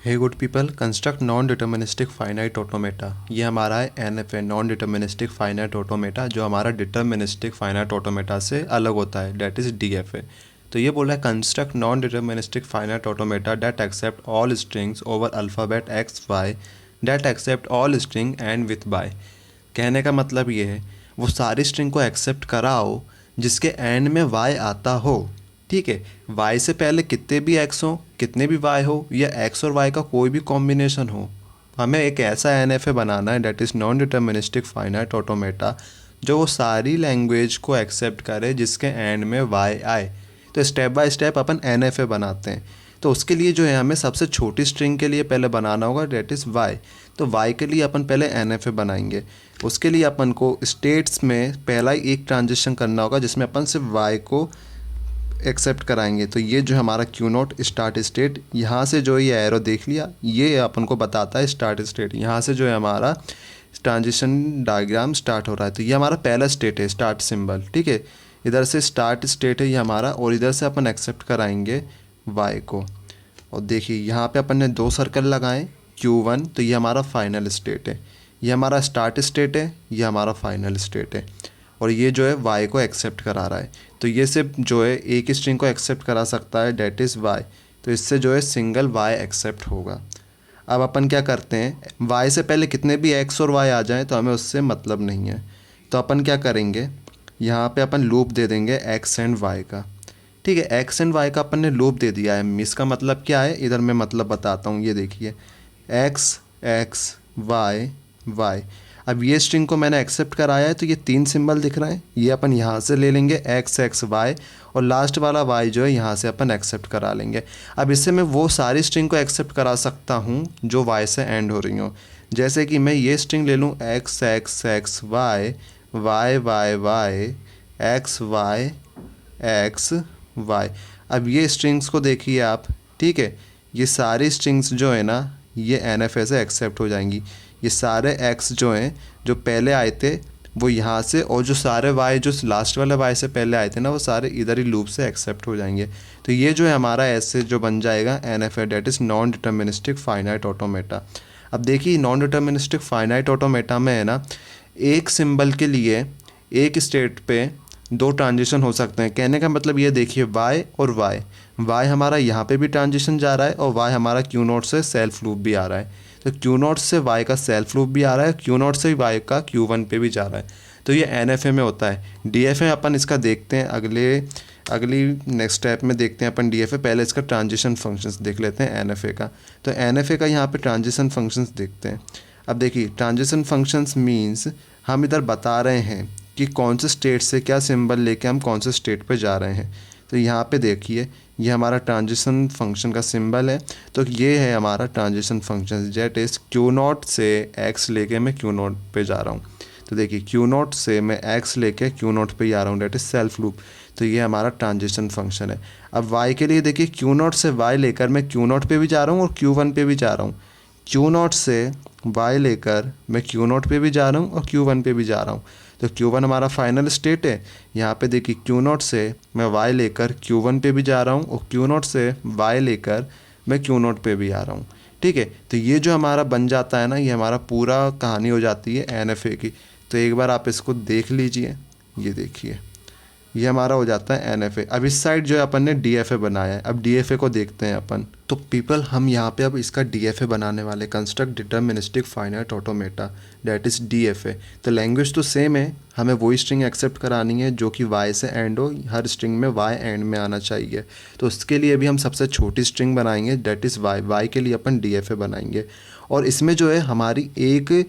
हे good people, construct non deterministic finite automata. ये हमारा है NFA, non deterministic finite automata, जो हमारा डिटर्मिनिस्टिक फाइनाइट ऑटोमेटा से अलग होता है, डेट इज़ डीएफए। तो ये बोला है construct non deterministic finite automata that accept all strings over alphabet x y that accept all string end with by. कहने का मतलब ये है वो सारी स्ट्रिंग को एक्सेप्ट कराओ जिसके एंड में वाई आता हो। ठीक है, वाई से पहले कितने भी एक्स हो, कितने भी वाई हो, या एक्स और वाई का कोई भी कॉम्बिनेशन हो। हमें एक ऐसा एनएफए बनाना है that is non deterministic finite automata जो वो सारी लैंग्वेज को एक्सेप्ट करे जिसके एंड में वाई आए। तो step by step upon NFA बनाते हैं। तो उसके लिए जो है हमें सबसे छोटी स्ट्रिंग के लिए पहले बनाना होगा डेट इज़ वाई। तो वाई के लिए अपन पहले एनएफए बनाएंगे। उसके लिए अपन को स्टेट्स में पहला ही एक ट्रांजिशन करना होगा जिसमें अपन सिर्फ वाई को एक्सेप्ट कराएंगे। तो ये जो हमारा क्यू नॉट स्टार्ट स्टेट, यहाँ से जो ये एरो देख लिया, ये अपन को बताता है स्टार्ट स्टेट। यहाँ से जो है हमारा ट्रांजिशन डायग्राम स्टार्ट हो रहा है। तो ये हमारा पहला स्टेट है, स्टार्ट सिंबल। ठीक है, इधर से स्टार्ट स्टेट है ये हमारा, और इधर से अपन एक्सेप्ट कराएंगे वाई को। और देखिए यहाँ पे अपन ने 2 सर्कल लगाए, Q1, तो ये हमारा फाइनल स्टेट है, ये हमारा स्टार्ट स्टेट है, ये हमारा फाइनल स्टेट है। और ये जो है वाई को एक्सेप्ट करा रहा है। तो ये सिर्फ जो है एक स्ट्रिंग को एक्सेप्ट करा सकता है डेट इज़ वाई। तो इससे जो है सिंगल वाई एक्सेप्ट होगा। अब अपन क्या करते हैं, वाई से पहले कितने भी एक्स और वाई आ जाएं तो हमें उससे मतलब नहीं है। तो अपन क्या करेंगे, यहाँ पे अपन लूप दे देंगे एक्स एंड वाई का। ठीक है, एक्स एंड वाई का अपन ने लूप दे दिया है। इसका मतलब क्या है, इधर मैं मतलब बताता हूँ। ये देखिए, एक्स एक्स वाई वाई। अब ये स्ट्रिंग को मैंने एक्सेप्ट कराया है, तो ये 3 सिंबल दिख रहे हैं, ये अपन यहाँ से ले लेंगे एक्स एक्स वाई, और लास्ट वाला वाई जो है यहाँ से अपन एक्सेप्ट करा लेंगे। अब इससे मैं वो सारी स्ट्रिंग को एक्सेप्ट करा सकता हूँ जो वाई से एंड हो रही हो। जैसे कि मैं ये स्ट्रिंग ले लूँ x x x y y y y x y x y. अब ये स्ट्रिंग्स को देखिए आप। ठीक है, ये सारी स्ट्रिंग्स जो है ना ये एनएफए से एक्सेप्ट हो जाएंगी। ये सारे एक्स जो हैं जो पहले आए थे वो यहाँ से, और जो सारे वाई जो लास्ट वाले वाई से पहले आए थे ना वो सारे इधर ही लूप से एक्सेप्ट हो जाएंगे। तो ये जो है हमारा ऐसे जो बन जाएगा NFA that is non deterministic finite automata. अब देखिए नॉन डिटर्मिनिस्टिक फाइनाइट ऑटोमेटा में है ना, एक सिंबल के लिए एक स्टेट पे 2 ट्रांजिशन हो सकते हैं। कहने का मतलब ये देखिए, वाई और वाई, वाई हमारा यहाँ पे भी ट्रांजिशन जा रहा है, और वाई हमारा क्यू नोट से सेल्फ लूप भी आ रहा है। तो क्यू नोट से वाई का सेल्फ लूप भी आ रहा है, क्यू नोट से वाई का Q1 पे भी जा रहा है। तो ये एनएफए में होता है। डीएफए अपन इसका देखते हैं अगली नेक्स्ट स्टेप में देखते हैं अपन डीएफए। पहले इसका ट्रांजिशन फंक्शंस देख लेते हैं एनएफए का। तो एनएफए का यहाँ पे ट्रांजिशन फंक्शंस देखते हैं। अब देखिए ट्रांजिशन फंक्शंस मीन्स हम इधर बता रहे हैं कि कौन से स्टेट से क्या सिंबल लेके हम कौन से स्टेट पे जा रहे हैं। तो यहाँ पे देखिए ये हमारा ट्रांजिशन फंक्शन का सिंबल है। तो ये है हमारा transition function, jet is Q not से एक्स लेके मैं क्यू नॉट पे जा रहा हूँ। तो देखिए क्यू नॉट से मैं एक्स लेके क्यू नॉट पे जा रहा हूँ, डेट इज़ सेल्फ लूप। तो ये हमारा ट्रांजिशन फंक्शन है। अब वाई के लिए देखिए, क्यू नॉट से वाई लेकर मैं क्यू नॉट पे भी जा रहा हूँ और Q1 पे भी जा रहा हूँ। क्यू नॉट से वाई लेकर मैं क्यू नॉट पे भी जा रहा हूँ और Q1 पे भी जा रहा हूँ। तो Q1 हमारा फाइनल स्टेट है। यहाँ पे देखिए क्यू नॉट से मैं वाई लेकर Q1 पे भी जा रहा हूँ और क्यू नॉट से वाई लेकर मैं क्यू नॉट पे भी आ रहा हूँ। ठीक है, तो ये जो हमारा बन जाता है ना, ये हमारा पूरा कहानी हो जाती है एनएफए की। तो एक बार आप इसको देख लीजिए, ये देखिए ये हमारा हो जाता है एनएफए। अब इस साइड जो है अपन ने डीएफए बनाया है। अब डीएफए को देखते हैं अपन। तो पीपल हम यहाँ पे अब इसका डीएफए बनाने वाले, construct deterministic finite automata that is DFA. तो लैंग्वेज तो सेम है, हमें वही स्ट्रिंग एक्सेप्ट करानी है जो कि वाई से एंड हो, हर स्ट्रिंग में वाई एंड में आना चाहिए। तो उसके लिए भी हम सबसे छोटी स्ट्रिंग बनाएंगे डेट इज़ वाई। वाई के लिए अपन डीएफए बनाएंगे। और इसमें जो है हमारी एक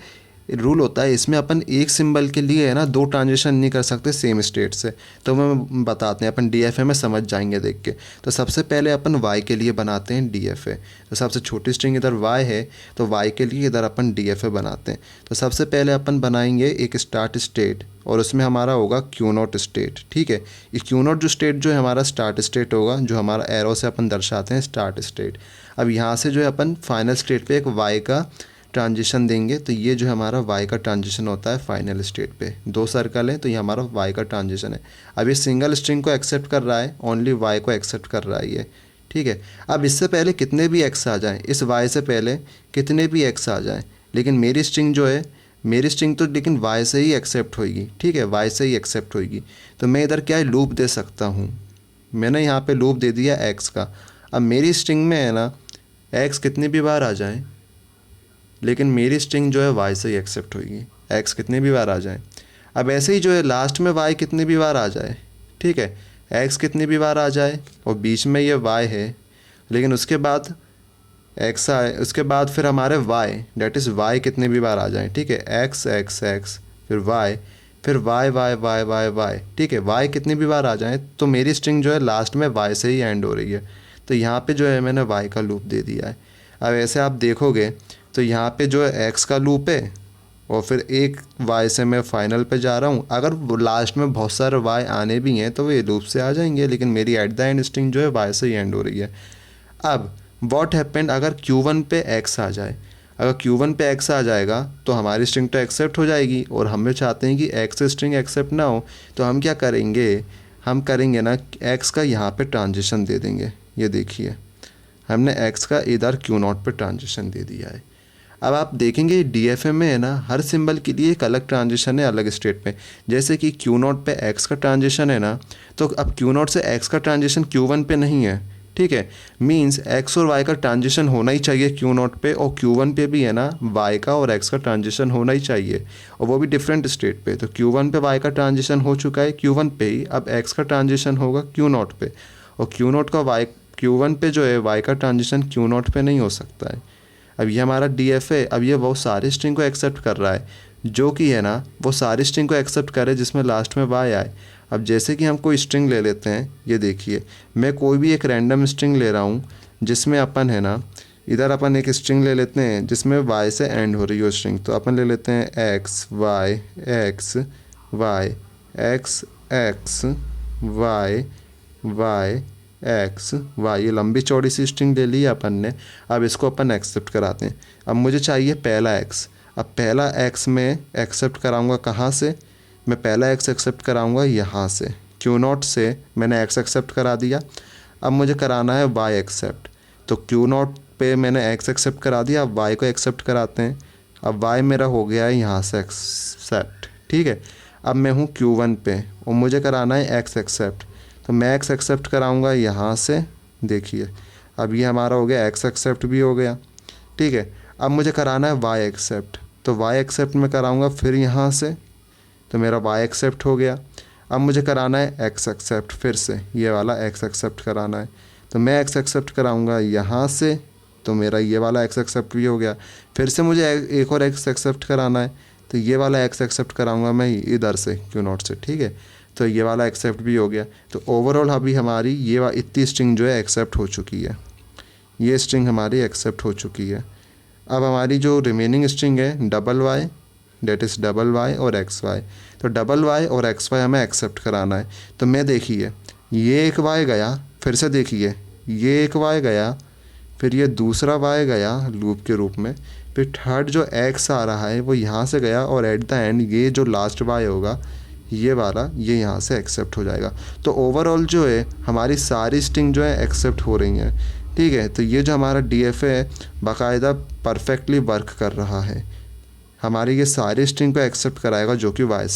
रूल होता है, इसमें अपन एक सिंबल के लिए है ना 2 ट्रांजिशन नहीं कर सकते सेम स्टेट से। तो मैं बताते हैं, अपन डीएफए में समझ जाएंगे देख के। तो सबसे पहले अपन वाई के लिए बनाते हैं डीएफए। तो सबसे छोटी स्ट्रिंग इधर वाई है, तो वाई के लिए इधर अपन डीएफए बनाते हैं। तो सबसे पहले अपन बनाएंगे एक स्टार्ट स्टेट, और उसमें हमारा होगा क्यू नॉट स्टेट। ठीक है, ये क्यू नॉट जो स्टेट जो है हमारा स्टार्ट स्टेट होगा, जो हमारा एरो से अपन दर्शाते हैं स्टार्ट स्टेट। अब यहाँ से जो है अपन फाइनल स्टेट पे एक वाई का ट्रांजिशन देंगे। तो ये जो हमारा वाई का ट्रांजिशन होता है फाइनल स्टेट पे। 2 सर्कल है, तो ये हमारा वाई का ट्रांजिशन है। अब ये सिंगल स्ट्रिंग को एक्सेप्ट कर रहा है, ओनली वाई को एक्सेप्ट कर रहा है ये। ठीक है। अब इससे पहले कितने भी एक्स आ जाएं, इस वाई से पहले कितने भी एक्स आ जाएं, लेकिन मेरी स्ट्रिंग जो है, मेरी स्ट्रिंग तो लेकिन वाई से ही एक्सेप्ट होएगी, ठीक है, वाई से ही एक्सेप्ट होएगी। तो मैं इधर क्या है, लूप दे सकता हूँ। मैंने यहाँ पे लूप दे दिया एक्स का। अब मेरी स्ट्रिंग में है ना, एक्स कितनी भी बार आ जाए, लेकिन मेरी स्ट्रिंग जो है वाई से ही एक्सेप्ट होएगी, एक्स कितनी भी बार आ जाए। अब ऐसे ही जो है लास्ट में वाई कितनी भी बार आ जाए, ठीक है, एक्स कितनी भी बार आ जाए और बीच में ये वाई है, लेकिन उसके बाद एक्स आए, उसके बाद फिर हमारे वाई, डेट इज़ वाई कितनी भी बार आ जाए, ठीक है, एक्स एक्स एक्स फिर वाई, फिर y y y y y, ठीक है, वाई कितनी भी बार आ जाए, तो मेरी स्ट्रिंग जो है लास्ट में वाई से ही एंड हो रही है। तो यहाँ पे जो है मैंने वाई का लूप दे दिया है। अब ऐसे आप देखोगे तो यहाँ पे जो है एक्स का लूप है और फिर एक वाई से मैं फाइनल पे जा रहा हूँ। अगर लास्ट में बहुत सारे वाई आने भी हैं तो वो ये लूप से आ जाएंगे, लेकिन मेरी एट द एंड स्ट्रिंग जो है वाई से ही एंड हो रही है। अब व्हाट हैपेंड अगर Q1 पे x आ जाए, अगर Q1 पे x आ जाएगा तो हमारी स्ट्रिंग तो एक्सेप्ट हो जाएगी, और हम चाहते हैं कि x स्ट्रिंग एक्सेप्ट ना हो, तो हम क्या करेंगे, हम करेंगे ना x का यहाँ पे ट्रांजिशन दे देंगे। ये देखिए हमने x का इधर Q0 पे ट्रांजिशन दे दिया है। अब आप देखेंगे DFA में है ना, हर सिंबल के लिए एक अलग ट्रांजिशन है अलग स्टेट पे। जैसे कि Q0 पे x का ट्रांजिशन है ना, तो अब Q0 से x का ट्रांजिशन Q1 पे नहीं है, ठीक है, मींस x और y का ट्रांजिशन होना ही चाहिए Q0 पे, और Q1 पे भी है ना y का और x का ट्रांजिशन होना ही चाहिए, और वो भी डिफरेंट स्टेट पे। तो Q1 पे y का ट्रांजिशन हो चुका है Q1 पे ही, अब x का ट्रांजिशन होगा Q0 पे, और Q0 का y, Q1 पे जो है y का ट्रांजिशन Q0 पे नहीं हो सकता है। अब ये हमारा DFA, अब ये वो सारी स्ट्रिंग को एक्सेप्ट कर रहा है, जो कि है ना वो सारी स्ट्रिंग को एक्सेप्ट करे जिसमें लास्ट में y आए। अब जैसे कि हम कोई स्ट्रिंग ले लेते हैं, ये देखिए मैं कोई भी एक रैंडम स्ट्रिंग ले रहा हूँ जिसमें अपन है ना, इधर अपन एक स्ट्रिंग ले लेते हैं जिसमें y से एंड हो रही हो स्ट्रिंग, तो अपन ले लेते हैं x y x y x x y y x y, ये लंबी चौड़ी सी स्ट्रिंग ले ली है अपन ने। अब इसको अपन एक्सेप्ट कराते हैं। अब मुझे चाहिए पहला एक्स, अब पहला एक्स में एक्सेप्ट कराऊंगा कहाँ से, मैं पहला एक्स एक्सेप्ट कराऊंगा यहाँ से, Q0 से मैंने एक्स एक्सेप्ट करा दिया। अब मुझे कराना है वाई एक्सेप्ट, तो Q0 पे मैंने एक्स एक्सेप्ट करा दिया, अब वाई को एक्सेप्ट कराते हैं। अब वाई मेरा हो गया है यहाँ से एक्सेप्ट, ठीक है। अब मैं हूँ Q1 पे और मुझे कराना है एक्स एक्सेप्ट, तो मैं एक्स एक्सेप्ट कराऊंगा यहाँ से, देखिए अब ये हमारा हो गया एक्स एक्सेप्ट भी हो गया, ठीक है। अब मुझे कराना है वाई एक्सेप्ट, तो वाई एक्सेप्ट में कराऊंगा फिर यहाँ से, तो मेरा वाई एक्सेप्ट हो गया। अब मुझे कराना है एक्स एक्सेप्ट, फिर से ये वाला एक्स एक्सेप्ट कराना है, तो मैं एक्स एक्सेप्ट कराऊंगा यहाँ से, तो मेरा ये वाला एक्स एक्सेप्ट भी हो गया। फिर से मुझे एक और एक्स एक्सेप्ट कराना है, तो ये वाला एक्स एक्सेप्ट कराऊंगा मैं इधर से Q0 से, ठीक है, तो ये वाला एक्सेप्ट भी हो गया। तो ओवरऑल अभी हमारी ये इतनी स्ट्रिंग जो है एक्सेप्ट हो चुकी है, ये स्ट्रिंग हमारी एक्सेप्ट हो चुकी है। अब हमारी जो रिमेनिंग स्ट्रिंग है double y, that is double y और एक्स वाई, तो डबल वाई और एक्स वाई हमें एक्सेप्ट कराना है। तो मैं देखिए ये एक वाई गया, फिर से देखिए ये एक वाई गया, फिर ये दूसरा वाई गया लूप के रूप में, फिर थर्ड जो एक्स आ रहा है वो यहाँ से गया, और एट द एंड ये जो लास्ट वाई होगा ये वाला, ये यहाँ से एक्सेप्ट हो जाएगा। तो ओवरऑल जो है हमारी सारी स्ट्रिंग जो है एक्सेप्ट हो रही हैं, ठीक है। तो ये जो हमारा DFA है बाकायदा परफेक्टली वर्क कर रहा है, हमारी ये सारी स्ट्रिंग को एक्सेप्ट कराएगा जो कि वाई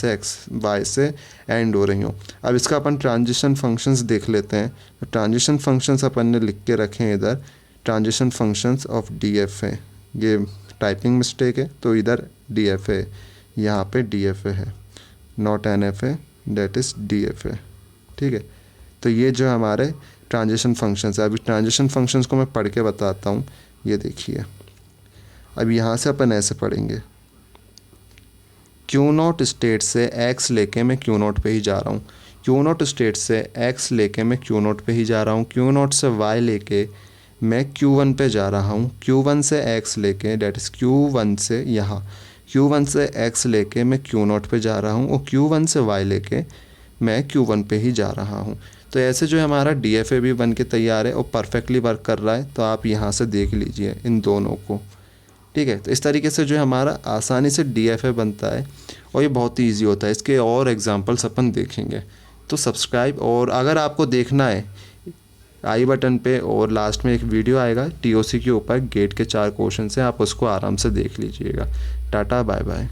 से एंड हो रही हो। अब इसका अपन ट्रांजिशन फंक्शंस देख लेते हैं। तो ट्रांजिशन फंक्शंस अपन ने लिख के रखे हैं इधर, ट्रांजिशन फंक्शंस ऑफ DFA, ये टाइपिंग मिस्टेक है, तो इधर DFA, यहाँ पे DFA है, not NFA, that is DFA, ठीक है। तो ये जो हमारे ट्रांजिशन फंक्शंस है, अभी ट्रांजिशन फंक्शंस को मैं पढ़ के बताता हूँ। ये देखिए अब यहाँ से अपन ऐसे पढ़ेंगे, Q0 स्टेट से x लेके मैं Q0 पे ही जा रहा हूँ, Q0 स्टेट से x लेके मैं Q0 पे ही जा रहा हूँ, Q0 से y लेके मैं Q1 पे जा रहा हूँ, Q1 से x लेके, डेट इज़ Q1 से यहाँ Q1 से x लेके मैं Q0 पे जा रहा हूँ, और Q1 से y लेके मैं Q1 पे ही जा रहा हूँ। तो ऐसे जो है हमारा DFA भी बन के तैयार है और परफेक्टली वर्क कर रहा है। तो आप यहाँ से देख लीजिए इन दोनों को, ठीक है। तो इस तरीके से जो है हमारा आसानी से DFA बनता है और ये बहुत ही ईजी होता है। इसके और एग्जांपल्स अपन देखेंगे। तो सब्सक्राइब, और अगर आपको देखना है आई बटन पे और लास्ट में एक वीडियो आएगा टीओसी के ऊपर, गेट के 4 क्वेश्चन हैं, आप उसको आराम से देख लीजिएगा। टाटा बाय बाय।